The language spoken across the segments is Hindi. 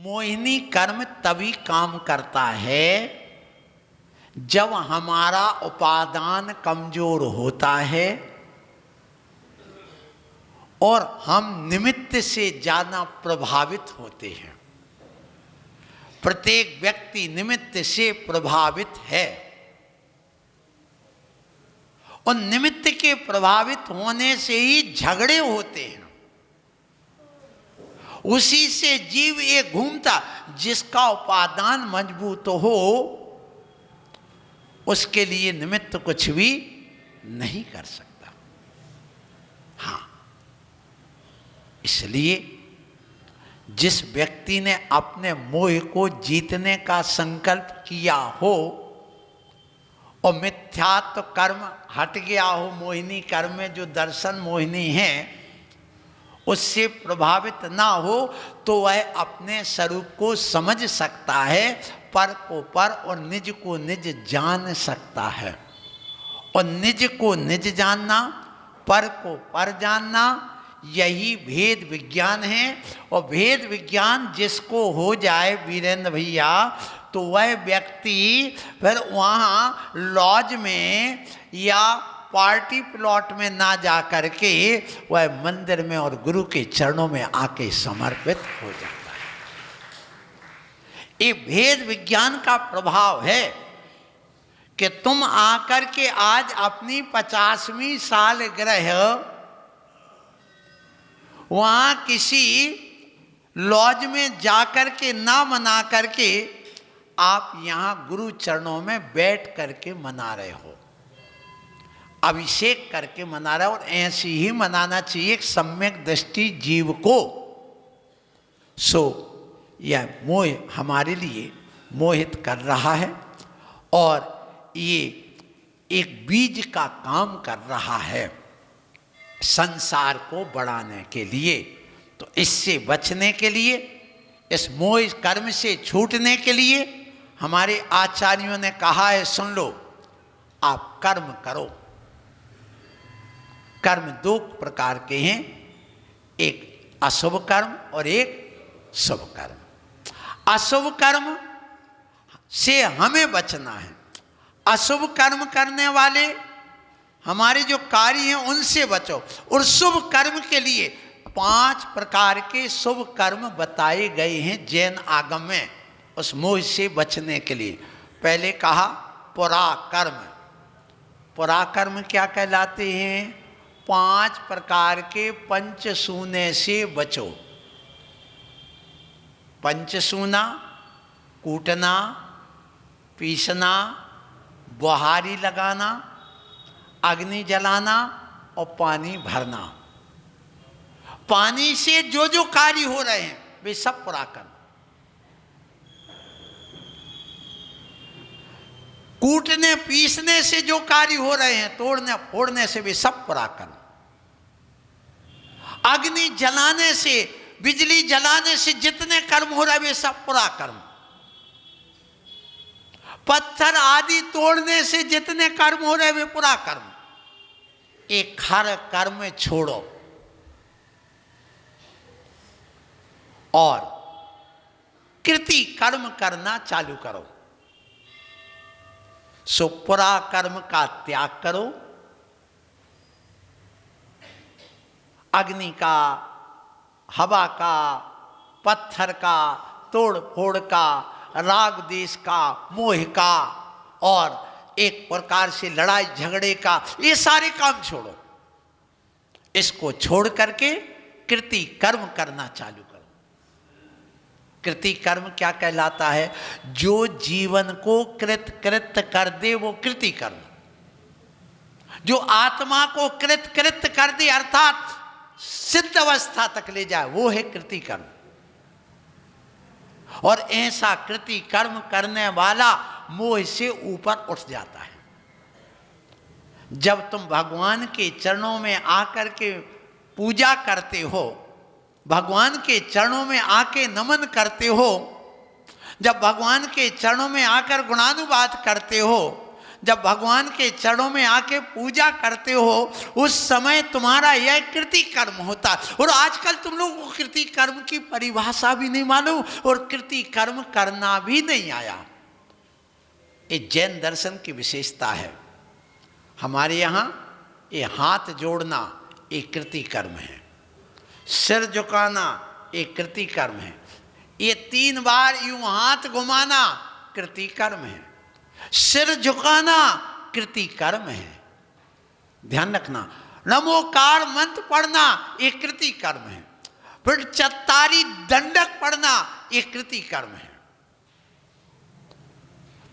मोहिनी कर्म तभी काम करता है जब हमारा उपादान कमजोर होता है और हम निमित्त से ज्यादा प्रभावित होते हैं। प्रत्येक व्यक्ति निमित्त से प्रभावित है और निमित्त के प्रभावित होने से ही झगड़े होते हैं। उसी से जीव एक घूमता, जिसका उपादान मजबूत हो उसके लिए निमित्त कुछ भी नहीं कर सकता। हाँ, इसलिए जिस व्यक्ति ने अपने मोह को जीतने का संकल्प किया हो और मिथ्यात्व कर्म हट गया हो, मोहिनी कर्म में जो दर्शन मोहिनी है उससे प्रभावित ना हो, तो वह अपने स्वरूप को समझ सकता है, पर को पर और निज को निज जान सकता है। और निज को निज जानना, पर को पर जानना, यही भेद विज्ञान है। और भेद विज्ञान जिसको हो जाए वीरेंद्र भैया, तो वह व्यक्ति फिर वहाँ लॉज में या पार्टी प्लॉट में ना जा करके वह मंदिर में और गुरु के चरणों में आके समर्पित हो जाता है। ये भेद विज्ञान का प्रभाव है कि तुम आकर के आज अपनी 50वीं सालगिरह वहां किसी लॉज में जाकर के ना मना करके आप यहां गुरु चरणों में बैठ करके मना रहे हो, अभिषेक करके मना रहे हो। और ऐसे ही मनाना चाहिए एक सम्यक दृष्टि जीव को। सो यह मोह हमारे लिए मोहित कर रहा है और ये एक बीज का काम कर रहा है संसार को बढ़ाने के लिए। तो इससे बचने के लिए, इस मोह कर्म से छूटने के लिए हमारे आचार्यों ने कहा है, सुन लो, आप कर्म करो। कर्म दो प्रकार के हैं, एक अशुभ कर्म और एक शुभ कर्म। अशुभ कर्म से हमें बचना है। अशुभ कर्म करने वाले हमारे जो कार्य हैं उनसे बचो। और शुभ कर्म के लिए 5 प्रकार के शुभ कर्म बताए गए हैं जैन आगम में, उस मोह से बचने के लिए। पहले कहा पुराकर्म। पुराकर्म क्या कहलाते हैं? 5 प्रकार के पंचसूने से बचो। पंचसूना, कूटना, पीसना, बुहारी लगाना, अग्नि जलाना और पानी भरना। पानी से जो जो कार्य हो रहे हैं वे सब पुराकर्म। कूटने पीसने से जो कार्य हो रहे हैं, तोड़ने फोड़ने से वे सब पुराकर्म। अग्नि जलाने से, बिजली जलाने से जितने कर्म हो रहे हैं वे सब पुराकर्म। पत्थर आदि तोड़ने से जितने कर्म हो रहे हैं वे पुराकर्म। एक हर कर्म छोड़ो और कृति कर्म करना चालू करो। सो पुराकर्म का त्याग करो। अग्नि का, हवा का, पत्थर का, तोड़ फोड़ का, राग देश का, मोह का और एक प्रकार से लड़ाई झगड़े का, ये सारे काम छोड़ो। इसको छोड़ करके कृति कर्म करना चालू करो। कृति कर्म क्या कहलाता है? जो जीवन को कृत कर दे वो कृति कर्म। जो आत्मा को कृत कर दे अर्थात सिद्ध अवस्था तक ले जाए वो है कृति कर्म। और ऐसा कृति कर्म करने वाला मोह से ऊपर उठ जाता है। जब तुम भगवान के चरणों में आकर के पूजा करते हो, भगवान के चरणों में आके नमन करते हो, जब भगवान के चरणों में आकर गुणानुवाद करते हो, जब भगवान के चरणों में आके पूजा करते हो, उस समय तुम्हारा यह कृति कर्म होता है। और आजकल तुम लोगों को कृति कर्म की परिभाषा भी नहीं मालूम और कृति कर्म करना भी नहीं आया। ये जैन दर्शन की विशेषता है। हमारे यहाँ ये हाथ जोड़ना एक कृति कर्म है, सिर झुकाना एक कृति कर्म है, ये 3 बार यूं हाथ घुमाना कृति कर्म है, सिर झुकाना कृति कर्म है। ध्यान रखना, नमोकार मंत्र पढ़ना एक कृति कर्म है, फिर चत्तारी दंडक पढ़ना एक कृति कर्म है,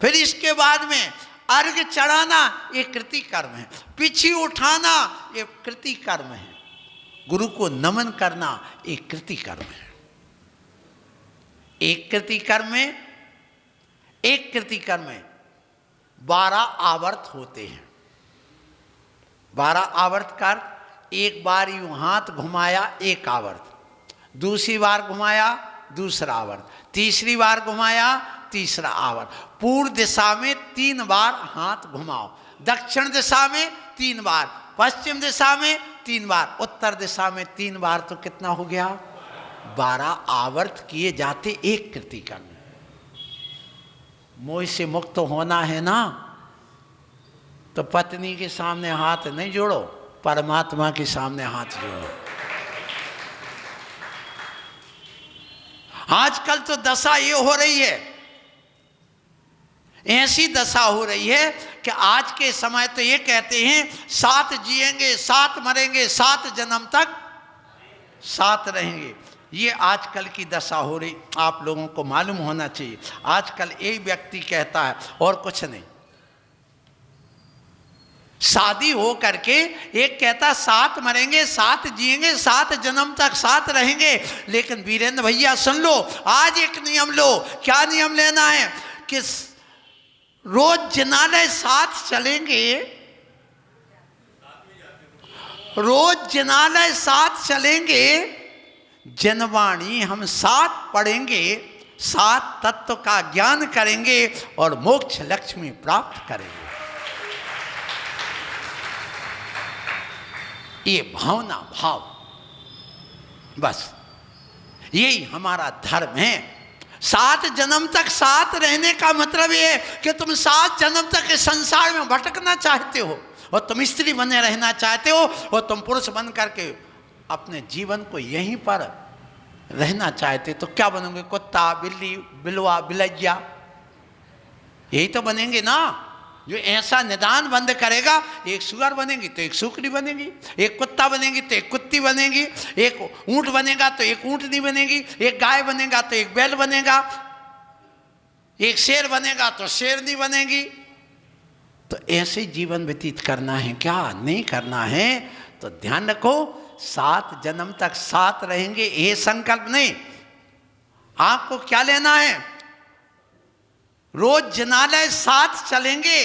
फिर इसके बाद में अर्घ चढ़ाना एक कृति कर्म है, पीछे उठाना एक कृति कर्म है, गुरु को नमन करना एक कृति कर्म है। एक कृति कर्म में 12 आवर्त होते हैं। 12 आवर्त कर, एक बार यूं हाथ घुमाया एक आवर्त, दूसरी बार घुमाया दूसरा आवर्त, तीसरी बार घुमाया तीसरा आवर्त। पूर्व दिशा में 3 बार हाथ घुमाओ, दक्षिण दिशा में 3 बार, पश्चिम दिशा में 3 बार, उत्तर दिशा में 3 बार, तो कितना हो गया? 12 आवर्त किए जाते एक कृति कर्म। मोह से मुक्त होना है ना, तो पत्नी के सामने हाथ नहीं जोड़ो, परमात्मा के सामने हाथ जोड़ो। आजकल तो दशा ये हो रही है, ऐसी दशा हो रही है कि आज के समय तो ये कहते हैं 7 जिएंगे 7 मरेंगे 7 जन्म तक साथ रहेंगे। ये आजकल की दशा हो रही, आप लोगों को मालूम होना चाहिए। आजकल एक व्यक्ति कहता है और कुछ नहीं, शादी हो करके एक कहता 7 मरेंगे 7 जिएंगे 7 जन्म तक साथ रहेंगे। लेकिन वीरेंद्र भैया सुन लो, आज एक नियम लो। क्या नियम लेना है? कि रोज जिनालय साथ चलेंगे, रोज जिनालय साथ चलेंगे, जनवाणी हम साथ पढ़ेंगे, 7 तत्व का ज्ञान करेंगे और मोक्ष लक्ष्मी प्राप्त करेंगे। ये भावना भाव, बस यही हमारा धर्म है। 7 जन्म तक साथ रहने का मतलब ये है कि तुम 7 जन्म तक इस संसार में भटकना चाहते हो और तुम स्त्री बने रहना चाहते हो और तुम पुरुष बन करके अपने जीवन को यहीं पर रहना चाहते, तो क्या बनोगे? कुत्ता, बिल्ली, बिलवा, बिलैया, यही तो बनेंगे ना। जो ऐसा निदान बंद करेगा, एक सुअर बनेगी तो एक सुकरी बनेगी, एक कुत्ता बनेगी तो एक कुत्ती बनेगी, एक ऊंट बनेगा तो एक ऊंटनी बनेगी, एक गाय बनेगा तो एक बैल बनेगा, एक शेर बनेगा तो शेरनी बनेगी। तो ऐसे जीवन व्यतीत करना है क्या? नहीं करना है। तो ध्यान रखो, 7 जन्म तक साथ रहेंगे ये संकल्प नहीं। आपको क्या लेना है? रोज जिनालय साथ चलेंगे,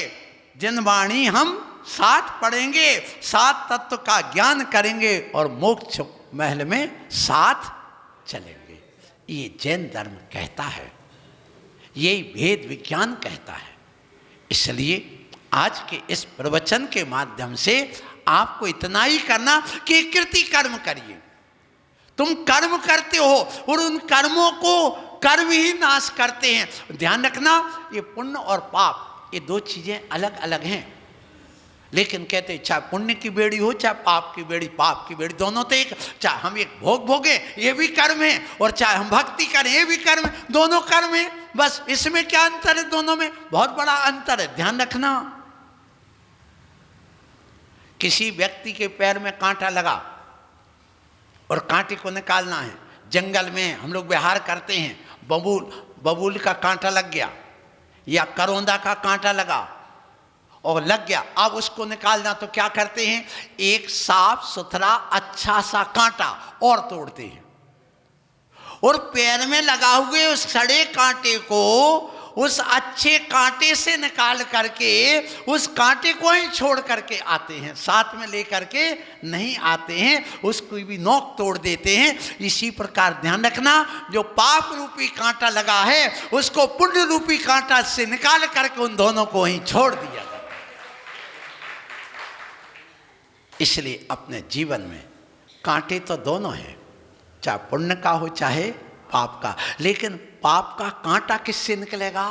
जनवाणी हम साथ पढ़ेंगे, 7 तत्व का ज्ञान करेंगे और मोक्ष महल में साथ चलेंगे। ये जैन धर्म कहता है, यही वेद विज्ञान कहता है। इसलिए आज के इस प्रवचन के माध्यम से आपको इतना ही करना कि कृति कर्म करिए। तुम कर्म करते हो और उन कर्मों को कर्म ही नाश करते हैं। ध्यान रखना, ये पुण्य और पाप ये 2 चीजें अलग अलग हैं। लेकिन कहते हैं चाहे पुण्य की बेड़ी हो चाहे पाप की बेड़ी, पाप की बेड़ी दोनों तो एक। चाहे हम एक भोग भोगे ये भी कर्म है, और चाहे हम भक्ति करें ये भी कर्म है, दोनों कर्म है। बस इसमें क्या अंतर है? दोनों में बहुत बड़ा अंतर है। ध्यान रखना, किसी व्यक्ति के पैर में कांटा लगा और कांटे को निकालना है। जंगल में हम लोग विहार करते हैं, बबूल का कांटा लग गया या करौंदा का कांटा लगा और लग गया, अब उसको निकालना तो क्या करते हैं? एक साफ सुथरा अच्छा सा कांटा और तोड़ते हैं और पैर में लगा हुए उस सड़े कांटे को उस अच्छे कांटे से निकाल करके उस कांटे को ही छोड़ करके आते हैं, साथ में लेकर के नहीं आते हैं, उसको भी नोक तोड़ देते हैं। इसी प्रकार ध्यान रखना, जो पाप रूपी कांटा लगा है उसको पुण्य रूपी कांटा से निकाल करके उन दोनों को ही छोड़ दिया जाता है। इसलिए अपने जीवन में कांटे तो दोनों हैं, चाहे पुण्य का हो चाहे पाप का, लेकिन पाप का कांटा किससे निकलेगा?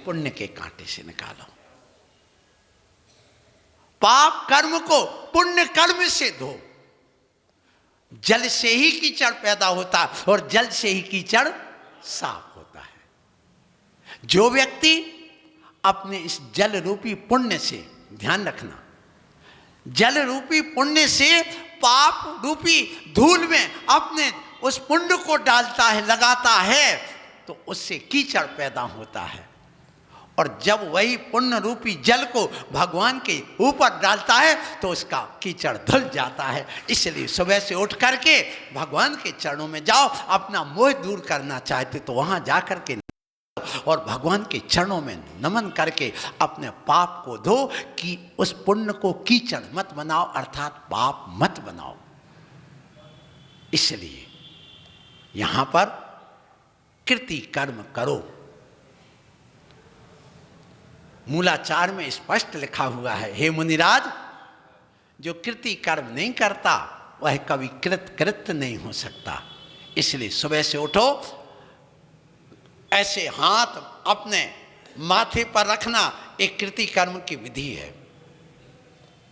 पुण्य के कांटे से निकालो। पाप कर्म को पुण्य कर्म से धो। जल से ही कीचड़ पैदा होता है और जल से ही कीचड़ साफ होता है। जो व्यक्ति अपने इस जल रूपी पुण्य से, ध्यान रखना, जल रूपी पुण्य से पाप रूपी धूल में अपने उस पुण्य को डालता है, लगाता है, तो उससे कीचड़ पैदा होता है। और जब वही पुण्य रूपी जल को भगवान के ऊपर डालता है तो उसका कीचड़ धुल जाता है। इसलिए सुबह से उठ करके भगवान के चरणों में जाओ। अपना मोह दूर करना चाहते तो वहाँ जा करके और भगवान के चरणों में नमन करके अपने पाप को धो, कि उस पुण्य को कीचड़ मत बनाओ, अर्थात पाप मत बनाओ। इसलिए यहां पर कृति कर्म करो। मूलाचार में स्पष्ट लिखा हुआ है, हे मुनिराज, जो कृति कर्म नहीं करता वह कभी कृत नहीं हो सकता। इसलिए सुबह से उठो, ऐसे हाथ अपने माथे पर रखना एक कृति कर्म की विधि है।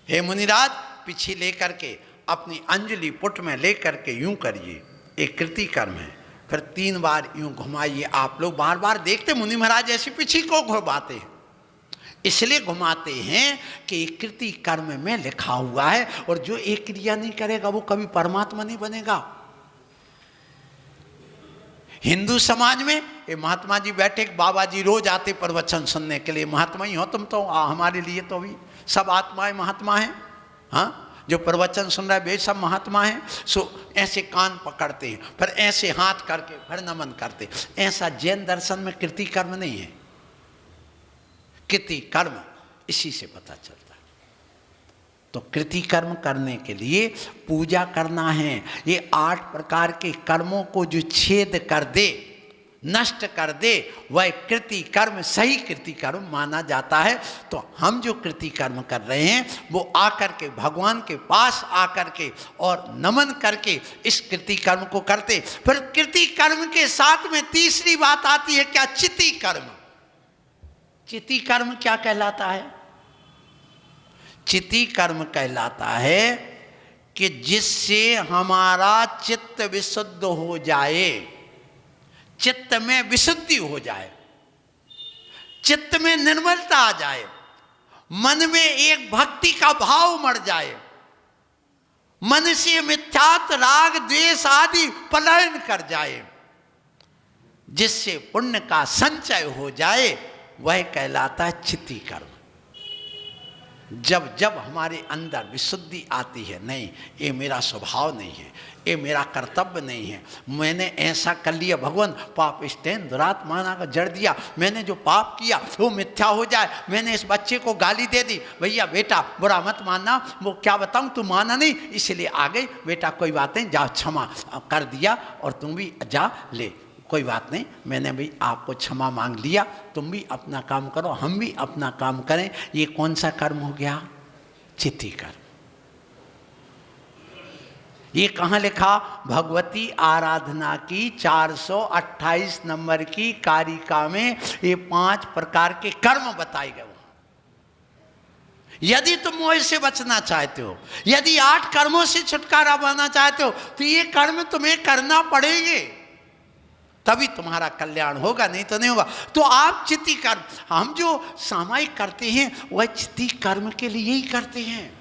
हे मुनिराज, पीछे लेकर के अपनी अंजलि पुट में लेकर के यूं करिए, एक कृति कर्म है। फिर 3 बार यूं घुमाइए। आप लोग बार बार देखते मुनि महाराज ऐसे पीछे को घुमाते हैं, इसलिए घुमाते हैं कि एक कृति कर्म में लिखा हुआ है, और जो एक क्रिया नहीं करेगा वो कभी परमात्मा नहीं बनेगा। हिंदू समाज में ये महात्मा जी बैठे, बाबा जी रोज आते प्रवचन सुनने के लिए। महात्मा ही हो तुम तो, हमारे लिए तो भी सब आत्माएं महात्मा हैं। हाँ, जो प्रवचन सुन रहा है वे सब महात्मा हैं। सो ऐसे कान पकड़ते हैं, फिर ऐसे हाथ करके फिर नमन करते। ऐसा जैन दर्शन में कृति कर्म नहीं है। कृति कर्म इसी से पता चलता है। तो कृति कर्म करने के लिए पूजा करना है। ये 8 प्रकार के कर्मों को जो छेद कर दे, नष्ट कर दे, वह कृति कर्म सही कृति कर्म माना जाता है। तो हम जो कृति कर्म कर रहे हैं वो आकर के भगवान के पास आकर के और नमन करके इस कृति कर्म को करते। फिर कृति कर्म के साथ में तीसरी बात आती है क्या? चिति कर्म। चिति कर्म क्या कहलाता है? चिति कर्म कहलाता है कि जिससे हमारा चित्त विशुद्ध हो जाए, चित्त में विशुद्धि हो जाए, चित्त में निर्मलता आ जाए, मन में एक भक्ति का भाव मर जाए, मन से मिथ्यात राग द्वेष आदि पलायन कर जाए, जिससे पुण्य का संचय हो जाए, वह कहलाता है चिति कर्म। जब जब हमारे अंदर विशुद्धि आती है, नहीं ये मेरा स्वभाव नहीं है, ये मेरा कर्तव्य नहीं है, मैंने ऐसा कर लिया, भगवान पाप स्टेन दुरात्माना का जड़ दिया, मैंने जो पाप किया वो मिथ्या हो जाए, मैंने इस बच्चे को गाली दे दी, भैया बेटा बुरा मत मानना, वो क्या बताऊं तू माना नहीं इसलिए आ गई, बेटा कोई बात नहीं, जा क्षमा कर दिया और तुम भी जा ले, कोई बात नहीं, मैंने भी आपको क्षमा मांग लिया, तुम भी अपना काम करो, हम भी अपना काम करें। ये कौन सा कर्म हो गया? चिति कर्म। ये कहाँ लिखा? भगवती आराधना की 428 नंबर की कारिका में ये 5 प्रकार के कर्म बताए गए। यदि तुम मोह से बचना चाहते हो, यदि 8 कर्मों से छुटकारा पाना चाहते हो, तो ये कर्म तुम्हें करना पड़ेंगे, तभी तुम्हारा कल्याण होगा, नहीं तो नहीं होगा। तो आप चिति कर्म, हम जो सामायिक करते हैं वह चिति कर्म के लिए ही करते हैं।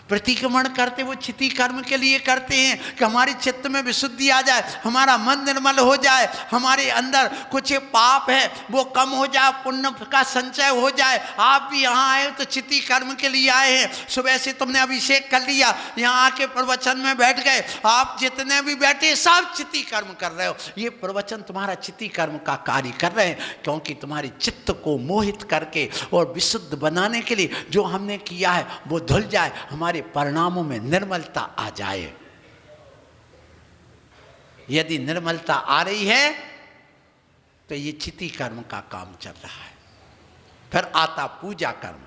प्रतिक्रमण करते वो चिति कर्म के लिए करते हैं कि हमारे चित्त में विशुद्धि आ जाए, हमारा मन निर्मल हो जाए, हमारे अंदर कुछ पाप है वो कम हो जाए, पुण्य का संचय हो जाए। आप भी यहाँ आए तो चिति कर्म के लिए आए हैं। सुबह से तुमने अभिषेक कर लिया, यहाँ आके प्रवचन में बैठ गए, आप जितने भी बैठे सब चिति कर्म कर रहे हो। ये प्रवचन तुम्हारा चिति कर्म का कार्य कर रहे हैं, क्योंकि तुम्हारी चित्त को मोहित करके और विशुद्ध बनाने के लिए जो हमने किया है वो धुल जाए, हमारे परिणामों में निर्मलता आ जाए। यदि निर्मलता आ रही है तो ये चिति कर्म का काम चल रहा है। फिर आता पूजा कर्म,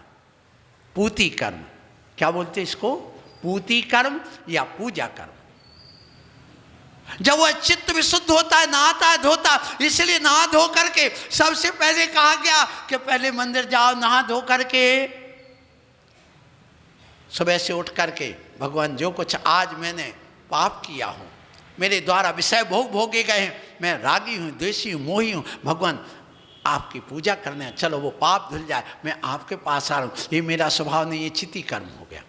पूति कर्म, क्या बोलते इसको, पूति कर्म या पूजा कर्म। जब वह चित्त विशुद्ध होता है, नहाता है, धोता, इसलिए नहा धो करके सबसे पहले कहा गया कि पहले मंदिर जाओ, नहा धो करके सुबह से उठ करके भगवान जो कुछ आज मैंने पाप किया हूँ, मेरे द्वारा विषय भोग भोगे गए हैं, मैं रागी हूँ, द्वेषी हूँ, मोही हूँ, भगवान आपकी पूजा करने, चलो वो पाप धुल जाए, मैं आपके पास आ रहा हूँ। ये मेरा स्वभाव नहीं, ये चिति कर्म हो गया।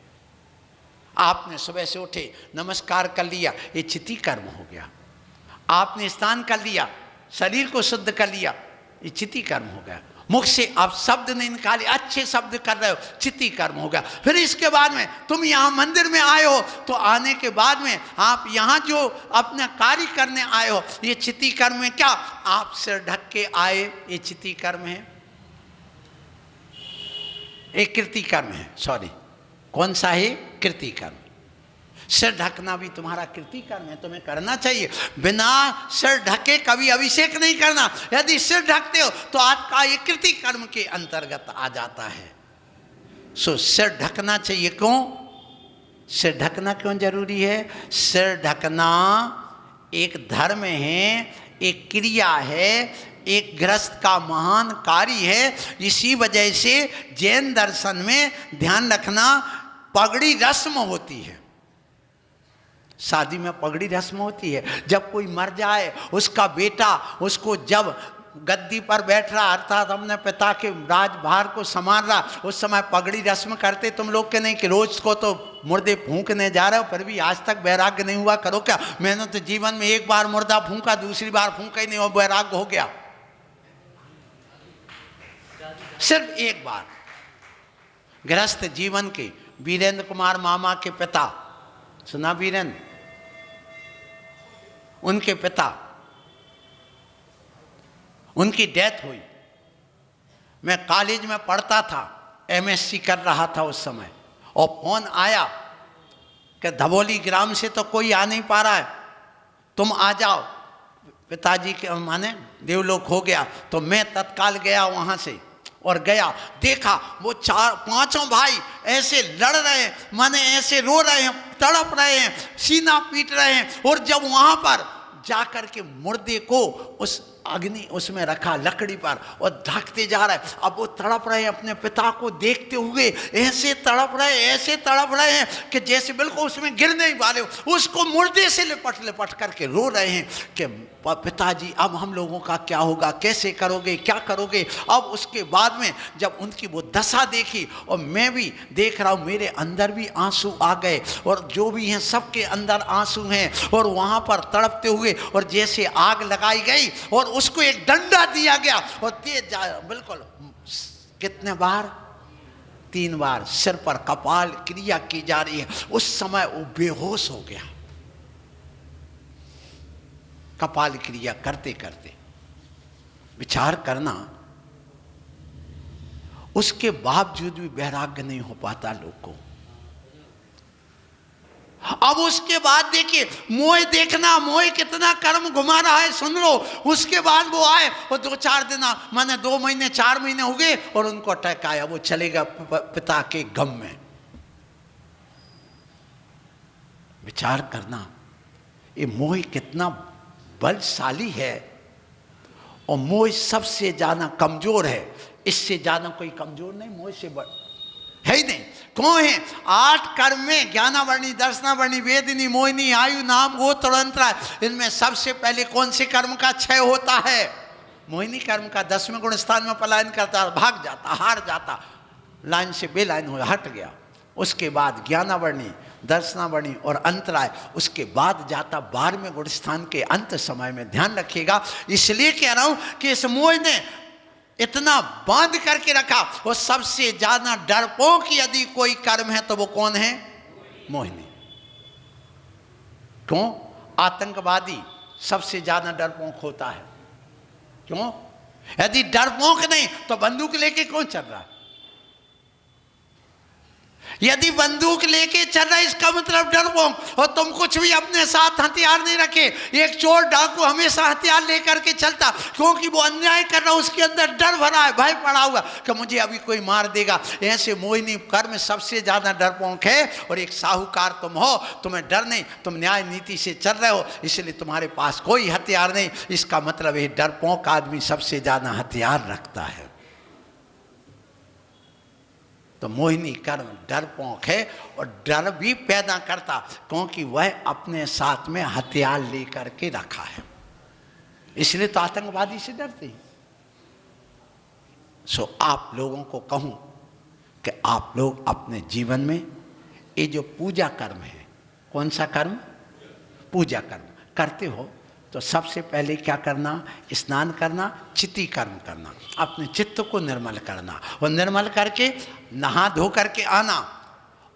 आपने सुबह से उठे नमस्कार कर लिया, ये चिति कर्म हो गया। आपने स्नान कर लिया, शरीर को शुद्ध कर लिया, ये चिति कर्म हो गया। मुख से आप शब्द नहीं निकाले, अच्छे शब्द कर रहे हो, चिति कर्म हो गया। फिर इसके बाद में तुम यहाँ मंदिर में आए हो, तो आने के बाद में आप यहाँ जो अपना कार्य करने आए हो, ये चिति कर्म है। क्या आप सिर ढक के आए, ये चिति कर्म है, एक कृति कर्म है। सॉरी, कौन सा है? कृति कर्म। सिर ढकना भी तुम्हारा कृति कर्म है, तुम्हें करना चाहिए। बिना सिर ढके कभी अभिषेक नहीं करना। यदि सिर ढकते हो तो आपका ये कृति कर्म के अंतर्गत आ जाता है। सो सिर ढकना चाहिए। क्यों सिर ढकना क्यों जरूरी है? सिर ढकना एक धर्म है, एक क्रिया है, एक गृहस्थ का महान कार्य है। इसी वजह से जैन दर्शन में ध्यान रखना, पगड़ी रस्म होती है। शादी में पगड़ी रस्म होती है। जब कोई मर जाए, उसका बेटा उसको जब गद्दी पर बैठ रहा, अर्थात अपने पिता के राजभार को संभाल रहा, उस समय पगड़ी रस्म करते तुम लोग के नहीं कि रोज को तो मुर्दे फूंकने जा रहे हो, फिर भी आज तक वैराग्य नहीं हुआ? करो क्या? मैंने तो जीवन में एक बार मुर्दा फूंका, दूसरी बार फूंका ही नहीं और वैराग्य हो गया। सिर्फ एक बार। गृहस्थ जीवन के वीरेंद्र कुमार मामा के पिता, सुना वीरेंद्र? उनके पिता, उनकी डेथ हुई। मैं कॉलेज में पढ़ता था, एमएससी कर रहा था उस समय, और फोन आया कि धबोली ग्राम से तो कोई आ नहीं पा रहा है, तुम आ जाओ। पिताजी के माने देवलोक हो गया। तो मैं तत्काल गया वहां से, और गया, देखा वो चार पांचों भाई ऐसे लड़ रहे हैं, माने ऐसे रो रहे हैं, तड़प रहे हैं, सीना पीट रहे हैं। और जब वहां पर जाकर के मुर्दे को उस अग्नि उसमें रखा लकड़ी पर और ढकते जा रहा है, अब वो तड़प रहे हैं अपने पिता को देखते हुए, ऐसे तड़प रहे, ऐसे तड़प रहे हैं कि जैसे बिल्कुल उसमें गिरने ही वाले हो। उसको मुर्दे से लिपट लिपट करके रो रहे हैं कि पिताजी अब हम लोगों का क्या होगा, कैसे करोगे, क्या करोगे। अब उसके बाद में जब उनकी वो दशा देखी, और मैं भी देख रहा हूँ, मेरे अंदर भी आंसू आ गए, और जो भी हैं सबके अंदर आंसू हैं। और वहाँ पर तड़पते हुए, और जैसे आग लगाई गई और उसको एक डंडा दिया गया, और तेज बिल्कुल कितने बार? 3 बार सिर पर कपाल क्रिया की जा रही है। उस समय वो बेहोश हो गया, कपाल क्रिया करते करते। विचार करना, उसके बावजूद भी वैराग्य नहीं हो पाता लोग को। अब उसके बाद देखिए, मोह देखना, मोह कितना कर्म घुमा रहा है, सुन लो। उसके बाद वो आए और 2-4 दिन, माने 2 महीने 4 महीने हो गए, और उनको अटैक आया। वो चलेगा पिता के गम में। विचार करना, ये मोह कितना बलशाली है, और मोह सबसे ज्यादा कमजोर है। इससे ज्यादा कोई कमजोर नहीं, मोह से बड़ है ही नहीं। कौन है? 8 कर्म में ज्ञानावर्णी, दर्शनावर्णी, वेदिनी, मोहिनी, आयु, नाम, गोत्र, अंतरा, इनमें सबसे पहले कौन से कर्म का क्षय होता है? मोहिनी कर्म का। 10वें गुण स्थान में पलायन करता, भाग जाता, हार जाता, लाइन से बेलाइन हो हट गया। उसके बाद ज्ञानावर्णी, दर्शनावर्णी और अंतराय, उसके बाद जाता 12वें गुण स्थान के अंत समय में। ध्यान रखिएगा, इसलिए कह रहा हूं कि इस मोह ने इतना बांध करके रखा। और सबसे ज्यादा डरपोक यदि कोई कर्म है तो वो कौन है? मोहिनी। क्यों? आतंकवादी सबसे ज्यादा डरपोक होता है। क्यों? यदि डरपोक नहीं तो बंदूक लेके कौन चल रहा है? यदि बंदूक लेके चल रहा है इसका मतलब डरपोक, और तुम कुछ भी अपने साथ हथियार नहीं रखे। एक चोर डाकू हमेशा हथियार लेकर के चलता, क्योंकि वो अन्याय कर रहा है, उसके अंदर डर भरा है, भय पड़ा हुआ कि मुझे अभी कोई मार देगा। ऐसे मोहिनी कर्म सबसे ज्यादा डरपोक है। और एक साहूकार तुम हो, तुम्हें डर नहीं, तुम न्याय नीति से चल रहे हो, इसलिए तुम्हारे पास कोई हथियार नहीं। इसका मतलब ये डरपोक आदमी सबसे ज्यादा हथियार रखता है। तो मोहिनी कर्म डरपोक है, और डर भी पैदा करता, क्योंकि वह अपने साथ में हथियार लेकर के रखा है, इसलिए तो आतंकवादी से डरते हैं। सो आप लोगों को कहूं कि आप लोग अपने जीवन में ये जो पूजा कर्म है, कौन सा कर्म? पूजा कर्म करते हो तो सबसे पहले क्या करना? स्नान करना, चिति कर्म करना, अपने चित्त को निर्मल करना, और निर्मल करके नहा धो करके आना,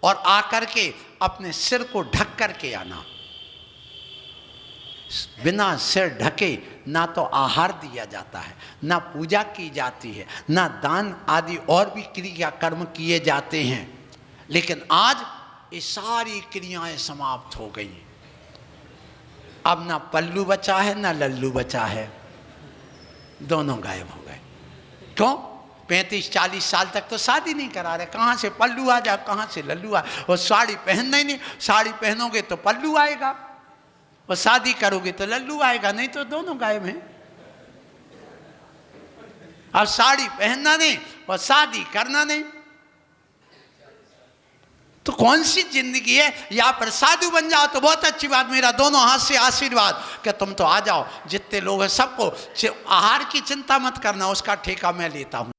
और आकर के अपने सिर को ढक करके आना। बिना सिर ढके ना तो आहार दिया जाता है, ना पूजा की जाती है, ना दान आदि और भी क्रिया कर्म किए जाते हैं। लेकिन आज ये सारी क्रियाएं समाप्त हो गई। अब ना पल्लू बचा है ना लल्लू बचा है, दोनों गायब हो गए। क्यों? 35-40 साल तक तो शादी नहीं करा रहे, कहाँ से पल्लू आ जाए, कहाँ से लल्लू आए। और साड़ी पहनना ही नहीं, साड़ी पहनोगे तो पल्लू आएगा, और शादी करोगे तो लल्लू आएगा, नहीं तो दोनों गायब हैं। अब साड़ी पहनना नहीं और शादी करना नहीं, तो कौन सी जिंदगी है? या पर साधु बन जाओ तो बहुत अच्छी बात, मेरा दोनों हाथ से आशीर्वाद कि तुम तो आ जाओ। जितने लोग हैं सबको आहार की चिंता मत करना, उसका ठेका मैं लेता हूं।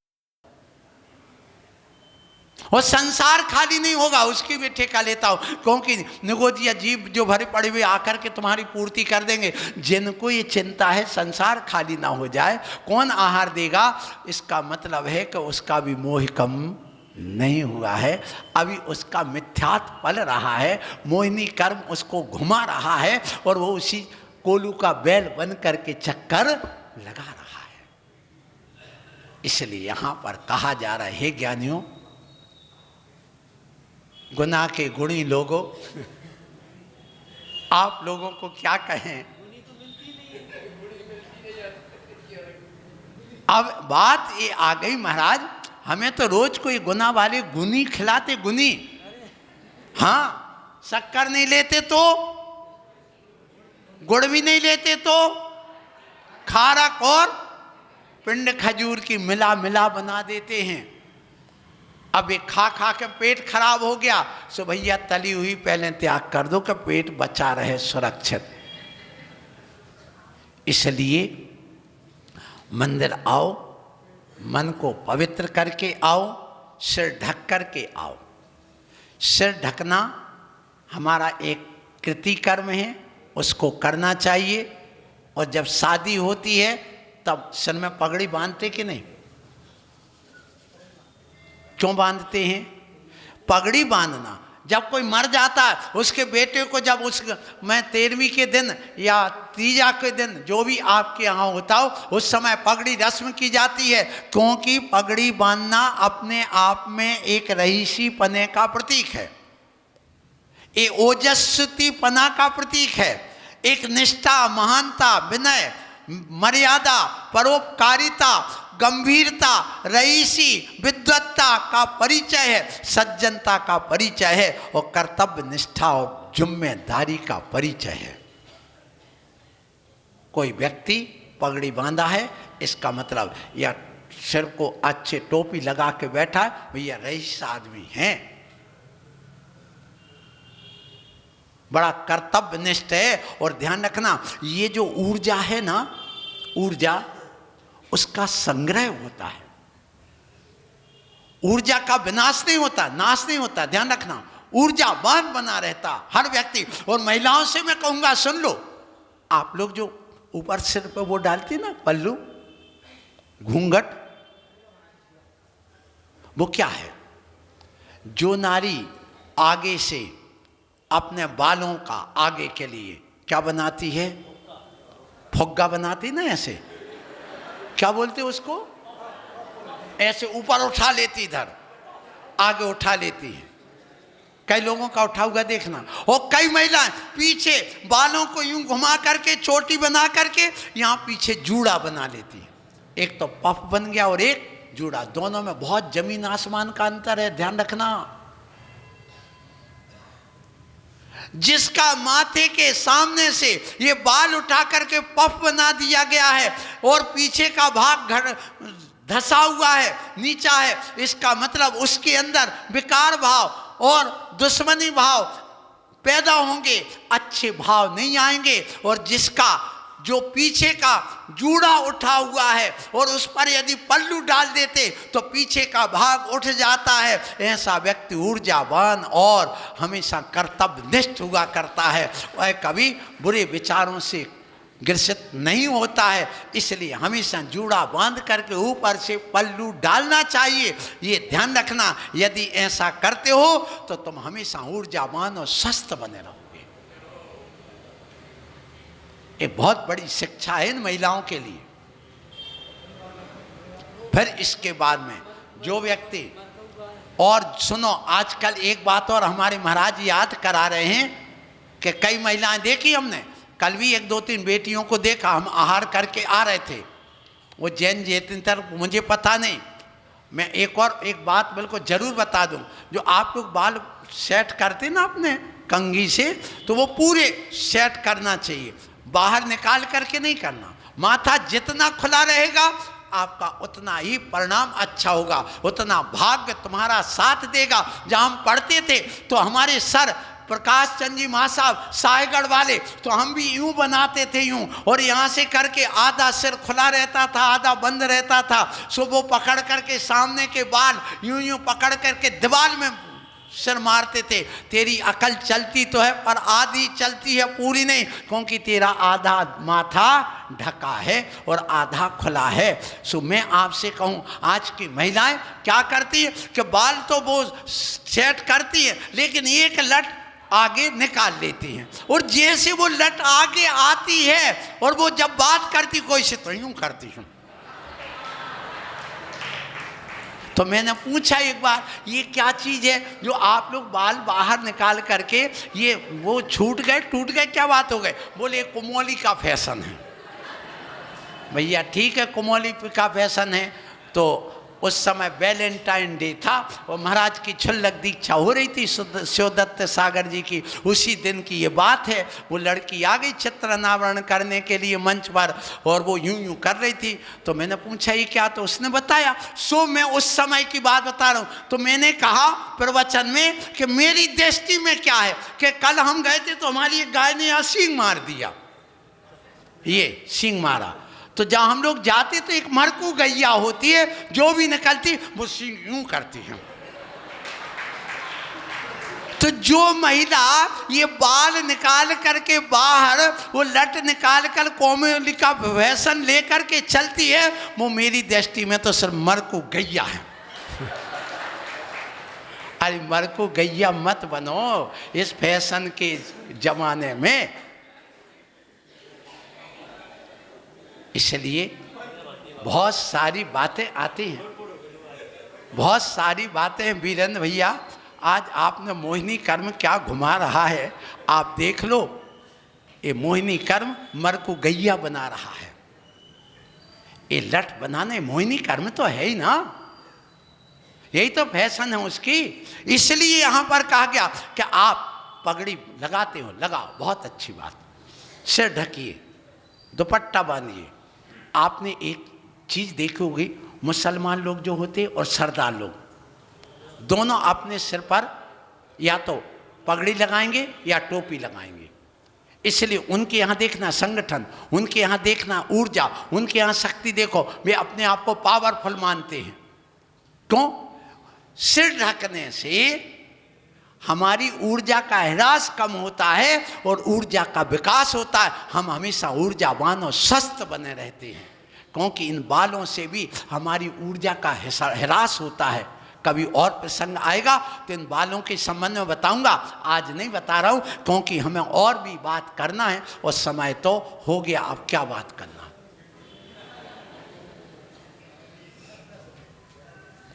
और संसार खाली नहीं होगा, उसकी भी ठेका लेता हूं, क्योंकि निगोदिया जीव जो भरे पड़े हुए आकर के तुम्हारी पूर्ति कर देंगे। जिनको ये चिंता है संसार खाली ना हो जाए, कौन आहार देगा? इसका मतलब है कि उसका भी मोह कम नहीं हुआ है, अभी उसका मिथ्यात्व पल रहा है, मोहिनी कर्म उसको घुमा रहा है, और वो उसी कोलू का बैल बन करके चक्कर लगा रहा है। इसलिए यहां पर कहा जा रहा है, हे ज्ञानियों, गुनाह के गुणी लोगों, आप लोगों को क्या कहें। अब बात ये आ गई महाराज, हमें तो रोज कोई गुना वाले गुनी खिलाते, गुनी। हाँ, शक्कर नहीं लेते तो, गुड़ भी नहीं लेते तो, खारक और पिंड खजूर की मिला मिला बना देते हैं। अब ये खा खा के पेट खराब हो गया, सो भैया तली हुई पहले त्याग कर दो कि पेट बचा रहे सुरक्षित। इसलिए मंदिर आओ, मन को पवित्र करके आओ, सिर ढक करके आओ। सिर ढकना हमारा एक कृति कर्म है, उसको करना चाहिए। और जब शादी होती है तब सिर में पगड़ी बांधते कि नहीं? क्यों बांधते हैं? पगड़ी बांधना, जब कोई मर जाता है उसके बेटे को, जब उस मैं 13वीं के दिन या तीजा के दिन जो भी आपके यहाँ होता हो, उस समय पगड़ी रस्म की जाती है, क्योंकि पगड़ी बांधना अपने आप में एक रईसी पने का प्रतीक है, एक ओजस्वी पना का प्रतीक है, एक निष्ठा, महानता, विनय, मर्यादा, परोपकारिता, गंभीरता, रईसी विद्वत्ता का परिचय है, सज्जनता का परिचय है, और कर्तव्य निष्ठा और जिम्मेदारी का परिचय है। कोई व्यक्ति पगड़ी बांधा है, इसका मतलब या सिर को अच्छे टोपी लगा के बैठा है, भैया रईस आदमी है, बड़ा कर्तव्य निष्ठ है। और ध्यान रखना, ये जो ऊर्जा है ना, ऊर्जा उसका संग्रह होता है, ऊर्जा का विनाश नहीं होता, नाश नहीं होता। ध्यान रखना, ऊर्जावान बना रहता हर व्यक्ति। और महिलाओं से मैं कहूंगा, सुन लो, आप लोग जो ऊपर सिर पे वो डालती ना पल्लू, घूंघट, वो क्या है? जो नारी आगे से अपने बालों का आगे के लिए क्या बनाती है? फुग्गा बनाती ना, ऐसे क्या बोलते उसको? ऐसे ऊपर उठा लेती, इधर आगे उठा लेती है, कई लोगों का उठा हुआ देखना, और कई महिलाएं पीछे बालों को यूं घुमा करके चोटी बना करके यहाँ पीछे जूड़ा बना लेती है। एक तो पफ बन गया और एक जूड़ा, दोनों में बहुत जमीन आसमान का अंतर है, ध्यान रखना। जिसका माथे के सामने से ये बाल उठा करके पफ बना दिया गया है और पीछे का भाग धसा हुआ है, नीचा है, इसका मतलब उसके अंदर विकार भाव और दुश्मनी भाव पैदा होंगे, अच्छे भाव नहीं आएंगे। और जिसका जो पीछे का जूड़ा उठा हुआ है और उस पर यदि पल्लू डाल देते तो पीछे का भाग उठ जाता है, ऐसा व्यक्ति ऊर्जावान और हमेशा कर्तव्यनिष्ठ हुआ करता है, वह कभी बुरे विचारों से ग्रसित नहीं होता है। इसलिए हमेशा जूड़ा बांध करके ऊपर से पल्लू डालना चाहिए, ये ध्यान रखना। यदि ऐसा करते हो तो तुम हमेशा ऊर्जावान और स्वस्थ बने रहोगे। ये बहुत बड़ी शिक्षा है इन महिलाओं के लिए। फिर इसके बाद में जो व्यक्ति, और सुनो, आजकल एक बात और हमारे महाराज याद करा रहे हैं कि कई महिलाएं देखी हमने, कल भी एक दो तीन बेटियों को देखा, हम आहार करके आ रहे थे, वो जैन जैतिन मुझे पता नहीं। मैं एक बात बिल्कुल जरूर बता दूं, जो आप लोग बाल सेट करते ना अपने कंघी से, तो वो पूरे सेट करना चाहिए, बाहर निकाल करके नहीं करना। माथा जितना खुला रहेगा आपका उतना ही परिणाम अच्छा होगा, उतना भाग्य तुम्हारा साथ देगा। जब हम पढ़ते थे तो हमारे सर प्रकाश चंद जी माँ साहब साहेगढ़ वाले, तो हम भी यूं बनाते थे, यूं, और यहाँ से करके आधा सिर खुला रहता था, आधा बंद रहता था। सो वो पकड़ करके सामने के बाल यूं यूं पकड़ करके दीवार में सिर मारते थे। तेरी अकल चलती तो है पर आधी चलती है, पूरी नहीं, क्योंकि तेरा आधा माथा ढका है और आधा खुला है। सो मैं आपसे कहूँ, आज की महिलाएं क्या करती है कि बाल तो वो सेट करती है लेकिन एक लट आगे निकाल लेती हैं, और जैसे वो लट आगे आती है और वो जब बात करती कोई से तो यूं करती हूँ। तो मैंने पूछा एक बार, ये क्या चीज़ है जो आप लोग बाल बाहर निकाल करके ये वो छूट गए टूट गए, क्या बात हो गई? बोले कुमोली का फैशन है। भैया ठीक है, कुमोली का फैशन है। तो उस समय वैलेंटाइन डे था और महाराज की छुल्लक दीक्षा हो रही थी शिवदत्त सागर जी की। उसी दिन की ये बात है, वो लड़की आ गई चित्र अनावरण करने के लिए मंच पर, और वो यूं यूं कर रही थी। तो मैंने पूछा ये क्या, तो उसने बताया। सो मैं उस समय की बात बता रहा हूँ। तो मैंने कहा प्रवचन में कि मेरी दृष्टि में क्या है कि कल हम गए थे तो हमारी एक गाय ने यहाँ सींग मार दिया, ये सींग मारा। तो जहाँ हम लोग जाते तो एक मरकू गैया होती है, जो भी निकलती वो यूं करती है। तो जो महिला ये बाल निकाल करके बाहर वो लट निकाल कर कोमली का फैशन लेकर के चलती है, वो मेरी दृष्टि में तो सिर्फ मरकू गैया है। अरे मरकू गैया मत बनो इस फैशन के जमाने में। इसलिए बहुत सारी बातें आती हैं, बहुत सारी बातें। वीरेंद्र भैया, आज आपने मोहिनी कर्म क्या घुमा रहा है, आप देख लो। ये मोहिनी कर्म मरकू गैया बना रहा है। ये लट बनाने मोहिनी कर्म तो है ही ना, यही तो फैशन है उसकी। इसलिए यहाँ पर कहा गया कि आप पगड़ी लगाते हो, लगाओ, बहुत अच्छी बात। सिर ढकिए, दुपट्टा बांधिए। आपने एक चीज़ देखी होगी, मुसलमान लोग जो होते और सरदार लोग दोनों अपने सिर पर या तो पगड़ी लगाएंगे या टोपी लगाएंगे। इसलिए उनके यहाँ देखना संगठन, उनके यहाँ देखना ऊर्जा, उनके यहाँ शक्ति देखो, वे अपने आप को पावरफुल मानते हैं। क्यों? सिर ढकने से हमारी ऊर्जा का ह्रास कम होता है और ऊर्जा का विकास होता है। हम हमेशा ऊर्जावान और स्वस्थ बने रहते हैं, क्योंकि इन बालों से भी हमारी ऊर्जा का ह्रास होता है। कभी और प्रसंग आएगा तो इन बालों के संबंध में बताऊंगा, आज नहीं बता रहा हूं, क्योंकि हमें और भी बात करना है और समय तो हो गया। अब क्या बात करना,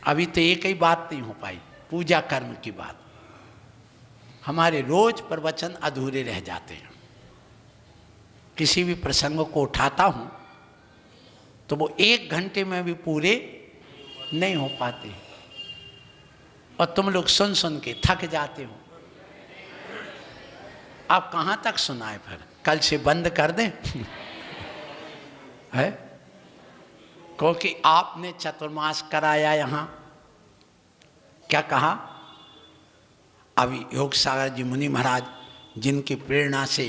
अभी तो एक ही बात नहीं हो पाई, पूजा कर्म की बात। हमारे रोज प्रवचन अधूरे रह जाते हैं। किसी भी प्रसंग को उठाता हूं तो वो 1 घंटे में भी पूरे नहीं हो पाते और तुम लोग सुन सुन के थक जाते हो। आप कहां तक सुनाए? फिर कल से बंद कर दें है? क्योंकि आपने चतुर्मास कराया यहां, क्या कहा? अभी योग सागर जी मुनि महाराज जिनकी प्रेरणा से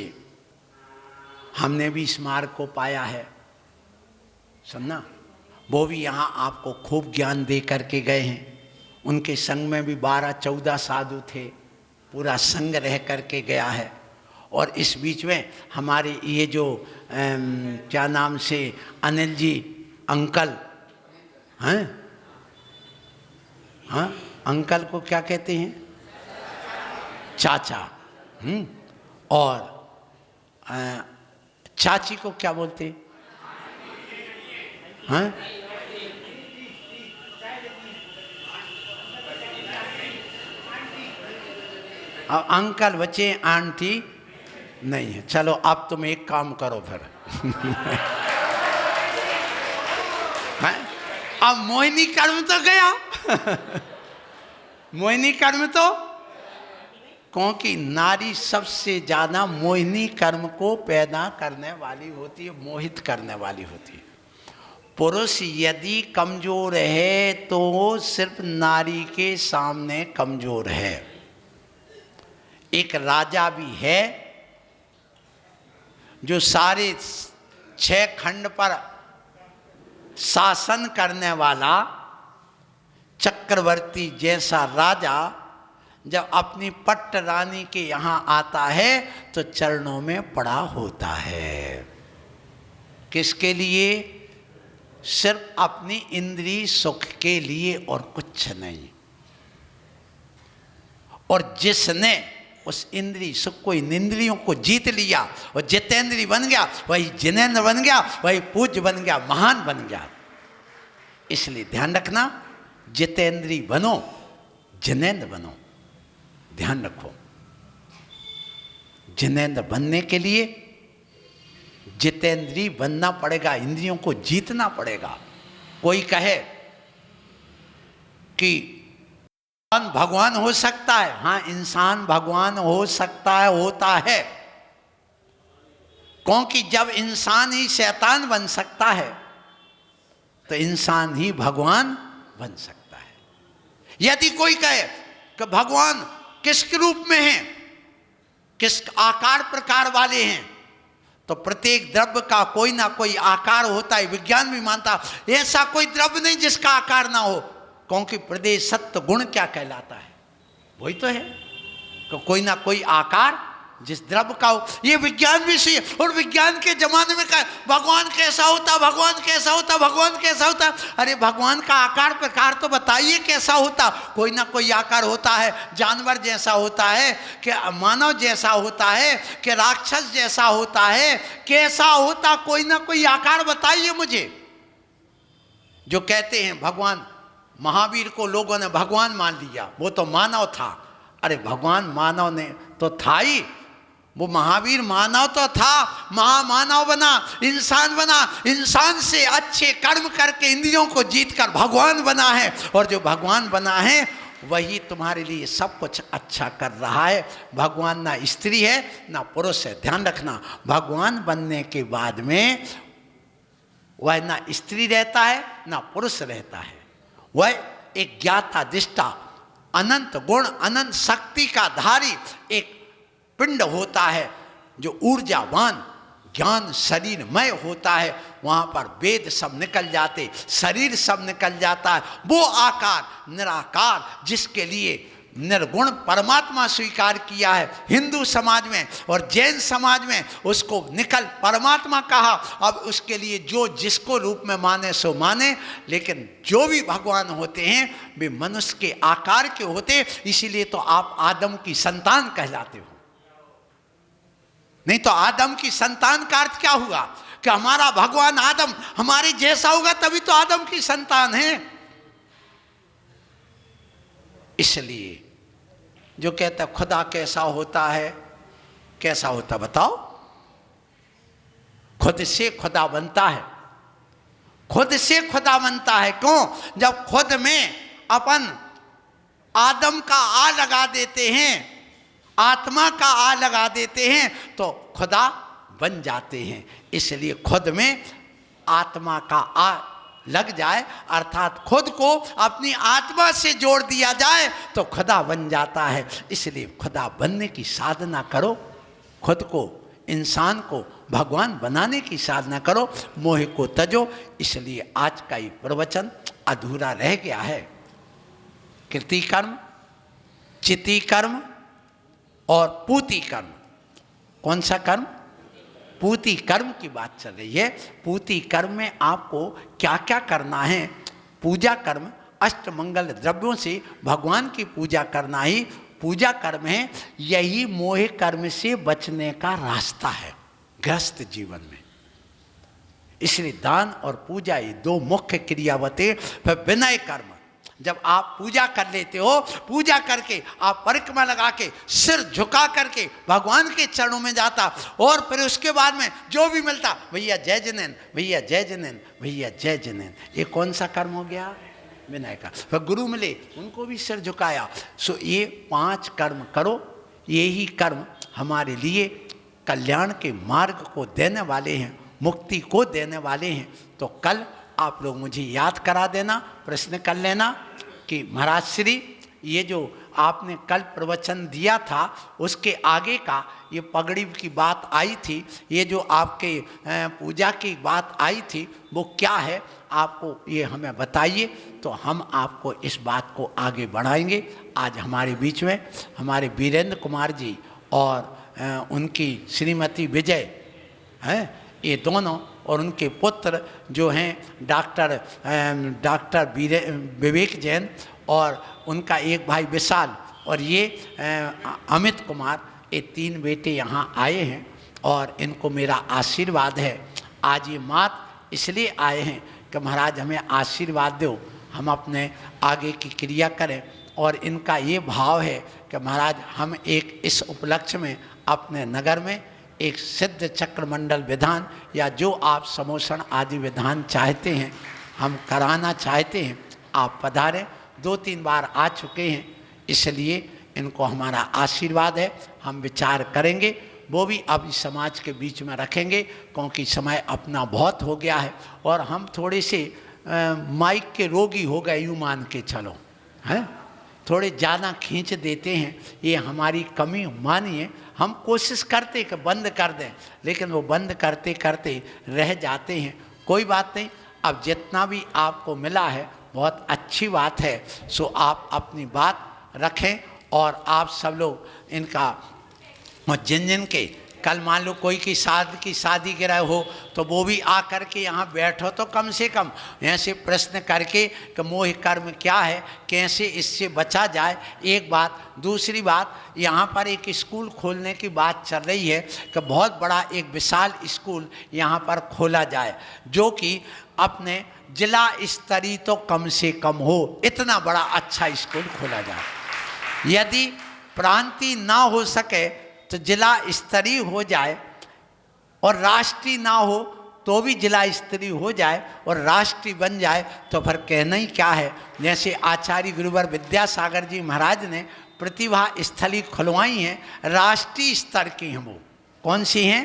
हमने भी इस मार्ग को पाया है, सुनना, वो भी यहाँ आपको खूब ज्ञान दे करके गए हैं। उनके संग में भी 12-14 साधु थे, पूरा संग रह करके गया है। और इस बीच में हमारे ये जो क्या नाम से अनिल जी अंकल हैं, हाँ अंकल को क्या कहते हैं? चाचा। और चाची को क्या बोलते हैं? हाँ अब अंकल बचे, आंटी नहीं है। चलो अब तुम एक काम करो फिर अब मोहिनी कर्म तो गया मोहिनी कर्म तो, क्योंकि नारी सबसे ज्यादा मोहिनी कर्म को पैदा करने वाली होती है, मोहित करने वाली होती है। पुरुष यदि कमजोर है तो सिर्फ नारी के सामने कमजोर है। एक राजा भी है जो सारे 6 खंड पर शासन करने वाला चक्रवर्ती जैसा राजा जब अपनी पट्ट रानी के यहाँ आता है तो चरणों में पड़ा होता है। किसके लिए? सिर्फ अपनी इंद्रिय सुख के लिए और कुछ नहीं। और जिसने उस इंद्रिय सुख को, इन इंद्रियों को जीत लिया और जितेंद्रिय बन गया, वही जिनेंद्र बन गया, वही पूज्य बन गया, महान बन गया। इसलिए ध्यान रखना, जितेंद्रिय बनो, जिनेंद्र बनो। ध्यान रखो, जिनेंद्र बनने के लिए जितेंद्रिय बनना पड़ेगा, इंद्रियों को जीतना पड़ेगा। कोई कहे कि भगवान हो सकता है, हाँ इंसान भगवान हो सकता है, होता है। क्योंकि जब इंसान ही शैतान बन सकता है तो इंसान ही भगवान बन सकता है। यदि कोई कहे कि भगवान किस रूप में हैं, किस आकार प्रकार वाले हैं, तो प्रत्येक द्रव्य का कोई ना कोई आकार होता है। विज्ञान भी मानता है ऐसा कोई द्रव्य नहीं जिसका आकार ना हो, क्योंकि प्रदेश सत्य गुण क्या कहलाता है, वही तो है कि कोई ना कोई आकार जिस द्रव्य का हो। ये विज्ञान भी सही है। और विज्ञान के जमाने में कहा भगवान कैसा होता, भगवान कैसा होता, भगवान कैसा होता। अरे भगवान का आकार प्रकार तो बताइए कैसा होता। कोई ना कोई आकार होता है, जानवर जैसा होता है, कि मानव जैसा होता है, कि राक्षस जैसा होता है, कैसा होता, कोई ना कोई आकार बताइए मुझे। जो कहते हैं भगवान, महावीर को लोगों ने भगवान मान लिया, वो तो मानव था। अरे भगवान मानव ने तो था ही, वो महावीर मानव तो था, महामानव बना, इंसान बना, इंसान से अच्छे कर्म करके इंद्रियों को जीतकर भगवान बना है। और जो भगवान बना है वही तुम्हारे लिए सब कुछ अच्छा कर रहा है। भगवान ना स्त्री है ना पुरुष है। ध्यान रखना, भगवान बनने के बाद में वह ना स्त्री रहता है ना पुरुष रहता है। वह एक ज्ञाता दृष्टा, अनंत गुण अनंत शक्ति का धारी एक पिंड होता है, जो ऊर्जावान ज्ञान शरीरमय होता है। वहाँ पर वेद सब निकल जाते, शरीर सब निकल जाता है। वो आकार निराकार जिसके लिए निर्गुण परमात्मा स्वीकार किया है हिंदू समाज में और जैन समाज में, उसको निकल परमात्मा कहा। अब उसके लिए जो जिसको रूप में माने सो माने, लेकिन जो भी भगवान होते हैं वे मनुष्य के आकार के होते। इसीलिए तो आप आदम की संतान कहलाते हो। नहीं तो आदम की संतान का अर्थ क्या हुआ कि हमारा भगवान आदम हमारे जैसा होगा, तभी तो आदम की संतान है। इसलिए जो कहता है खुदा कैसा होता है, कैसा होता बताओ? खुद से खुदा बनता है, खुद से खुदा बनता है। क्यों? जब खुद में अपन आदम का आ लगा देते हैं, आत्मा का आ लगा देते हैं, तो खुदा बन जाते हैं। इसलिए खुद में आत्मा का आ लग जाए, अर्थात खुद को अपनी आत्मा से जोड़ दिया जाए तो खुदा बन जाता है। इसलिए खुदा बनने की साधना करो, खुद को, इंसान को भगवान बनाने की साधना करो, मोह को तजो। इसलिए आज का ये प्रवचन अधूरा रह गया है। कृति कर्म, चिति कर्म और पूति कर्म। कौन सा कर्म? पूति कर्म की बात चल रही है। पूति कर्म में आपको क्या क्या करना है? पूजा कर्म, अष्टमंगल द्रव्यों से भगवान की पूजा करना ही पूजा कर्म है। यही मोह कर्म से बचने का रास्ता है गृहस्थ जीवन में। इसलिए दान और पूजा ये दो मुख्य क्रियावतें। फिर विनय कर्म, जब आप पूजा कर लेते हो, पूजा करके आप परिक्रमा लगा के सिर झुका करके भगवान के चरणों में जाता, और फिर उसके बाद में जो भी मिलता, भैया जय जिनेन, भैया जय जिनेन, भैया जय जिनेन। ये कौन सा कर्म हो गया? विनय का। फिर गुरु मिले, उनको भी सिर झुकाया। सो ये 5 कर्म करो। यही कर्म हमारे लिए कल्याण के मार्ग को देने वाले हैं, मुक्ति को देने वाले हैं। तो कल आप लोग मुझे याद करा देना, प्रश्न कर लेना कि महाराज श्री ये जो आपने कल प्रवचन दिया था उसके आगे का ये पगड़ी की बात आई थी, ये जो आपके पूजा की बात आई थी वो क्या है, आपको ये हमें बताइए, तो हम आपको इस बात को आगे बढ़ाएंगे। आज हमारे बीच में हमारे वीरेंद्र कुमार जी और उनकी श्रीमती विजय हैं, ये दोनों, और उनके पुत्र जो हैं डॉक्टर विवेक जैन, और उनका एक भाई विशाल, और ये अमित कुमार, ये 3 बेटे यहाँ आए हैं और इनको मेरा आशीर्वाद है। आज ये मात इसलिए आए हैं कि महाराज हमें आशीर्वाद दो, हम अपने आगे की क्रिया करें। और इनका ये भाव है कि महाराज हम एक इस उपलक्ष्य में अपने नगर में एक सिद्ध चक्र मंडल विधान या जो आप समोषण आदि विधान चाहते हैं, हम कराना चाहते हैं। आप पधारें, 2-3 बार आ चुके हैं, इसलिए इनको हमारा आशीर्वाद है। हम विचार करेंगे, वो भी अब इस समाज के बीच में रखेंगे, क्योंकि समय अपना बहुत हो गया है और हम थोड़े से माइक के रोगी हो गए, यूँ मान के चलो, हैं, थोड़े ज़्यादा खींच देते हैं। ये हमारी कमी मानिए। हम कोशिश करते कि बंद कर दें, लेकिन वो बंद करते करते रह जाते हैं। कोई बात नहीं, अब जितना भी आपको मिला है बहुत अच्छी बात है। सो आप अपनी बात रखें और आप सब लोग इनका, और जिन जिन के कल मान लो कोई की शादी गिरा हो तो वो भी आ कर के यहाँ बैठो, तो कम से कम ऐसे प्रश्न करके कि मोह कर्म क्या है, कैसे इससे बचा जाए। एक बात। दूसरी बात, यहाँ पर एक स्कूल खोलने की बात चल रही है कि बहुत बड़ा एक विशाल स्कूल यहाँ पर खोला जाए, जो कि अपने जिला स्तरीय तो कम से कम हो, इतना बड़ा अच्छा स्कूल खोला जाए। यदि प्रांतीय ना हो सके तो जिला स्तरीय हो जाए, और राष्ट्रीय ना हो तो भी जिला स्तरीय हो जाए, और राष्ट्रीय बन जाए तो फिर कहना ही क्या है। जैसे आचार्य गुरुवर विद्यासागर जी महाराज ने प्रतिभा स्थली खुलवाई हैं, राष्ट्रीय स्तर की हैं। वो कौन सी हैं?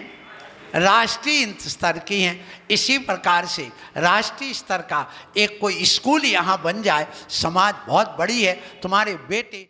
राष्ट्रीय स्तर की हैं। इसी प्रकार से राष्ट्रीय स्तर का एक कोई स्कूल यहाँ बन जाए। समाज बहुत बड़ी है, तुम्हारे बेटे